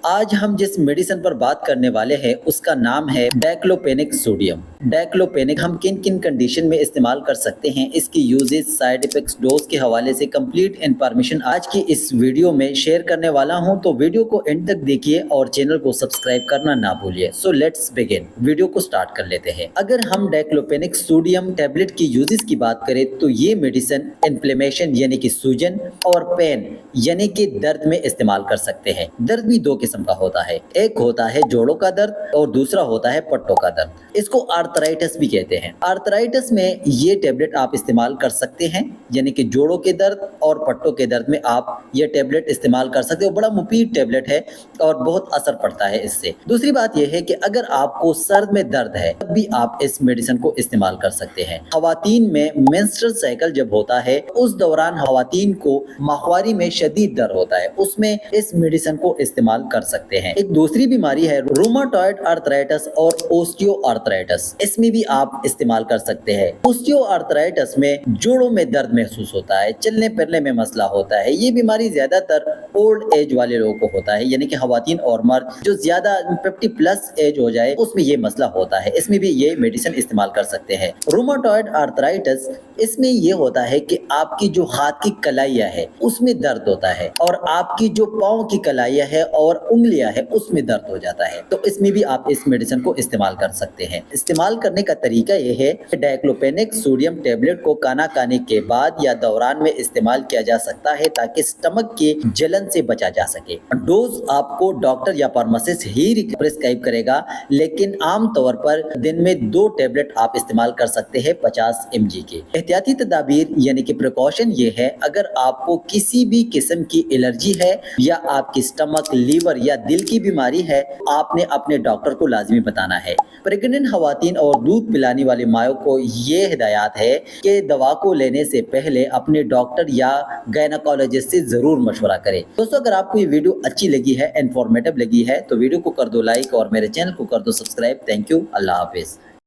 आज हम जिस मेडिसिन पर बात करने वाले हैं उसका नाम है डाइक्लोफेनेक सोडियम। डाइक्लोफेनेक हम किन किन कंडीशन में इस्तेमाल कर सकते हैं, इसकी यूजेस, साइड इफेक्ट्स, डोज के हवाले से कंप्लीट इंफॉर्मेशन आज की इस वीडियो में शेयर करने वाला हूं, तो वीडियो को एंड तक देखिए और चैनल को सब्सक्राइब करना ना भूलिए। सो लेट्स बिगिन, वीडियो को स्टार्ट कर लेते हैं। अगर हम डाइक्लोफेनेक सोडियम टैबलेट की यूजेस की बात करें तो ये मेडिसिन इन्फ्लेमेशन यानी कि सूजन और पेन यानी कि दर्द में इस्तेमाल कर सकते हैं। दर्द भी दो किस्म का होता है, एक होता है जोड़ों का दर्द और दूसरा होता है पट्टों का दर्द। इसको आर्थराइटिस भी कहते हैं। आर्थराइटिस में ये टैबलेट आप इस्तेमाल कर सकते हैं, यानी कि जोड़ों के दर्द और पट्टों के दर्द में आप ये टैबलेट इस्तेमाल कर सकते हो। बड़ा मुफीद टैबलेट है और बहुत असर पड़ता है इससे। दूसरी बात यह है कि अगर आपको सर में दर्द है तब भी आप इस मेडिसिन को इस्तेमाल कर सकते हैं। खवातीन में मेंस्ट्रुअल साइकिल जब होता है उस दौरान खवातीन को माहवारी में शदीद दर्द होता है, उसमें इस मेडिसिन को इस्तेमाल कर सकते हैं। एक दूसरी बीमारी है रूमाटॉइड आर्थराइटिस और ओस्टियो आर्थराइटिस, इसमें भी आप इस्तेमाल कर सकते हैं। ओस्टियो आर्थराइटिस में जोड़ों में दर्द महसूस होता है, चलने फिरने में मसला होता है। ये बीमारी ज्यादातर ओल्ड एज वाले लोगों को होता है, यानी कि खवातीन और मर्द जो ज्यादा 50 प्लस एज हो जाए उसमें ये मसला होता है, इसमें भी ये मेडिसिन इस्तेमाल कर सकते हैं। रूमाटॉइड आर्थराइटिस, इसमें ये होता है कि आपकी जो हाथ की कलाइयाँ है उसमें दर्द होता है और आपकी जो पाँव की कलाइयाँ है और उंगलियां है उसमें दर्द हो जाता है, तो इसमें भी आप इस मेडिसिन को इस्तेमाल कर सकते हैं। इस्तेमाल करने का तरीका यह है कि डाइक्लोफेनेक सोडियम टैबलेट को खाना खाने के बाद या दौरान में इस्तेमाल किया जा सकता है ताकि स्टमक के जलन से बचा जा सके। डोज आपको डॉक्टर या फार्मासिस्ट ही प्रिस्क्राइब करेगा, लेकिन आमतौर पर दिन में 2 टैबलेट आप इस्तेमाल कर सकते हैं 50 mg के। एहतियाती तदाबीर यानी कि प्रिकॉशन ये है, अगर आपको किसी भी किस्म की एलर्जी है या आपकी स्टमक, लीवर या दिल की बीमारी है, आपने अपने डॉक्टर को लाजमी बताना है। प्रेग्नेंट खवातीन और दूध पिलाने वाली माओं को ये हिदायत है कि दवा को लेने से पहले अपने डॉक्टर या गायनेकोलॉजिस्ट से जरूर मशवरा करें। दोस्तों, अगर आपको ये वीडियो अच्छी लगी है, इंफॉर्मेटिव लगी है, तो वीडियो को कर दो लाइक और मेरे चैनल को कर दो subscribe. Thank you, Allah Hafiz.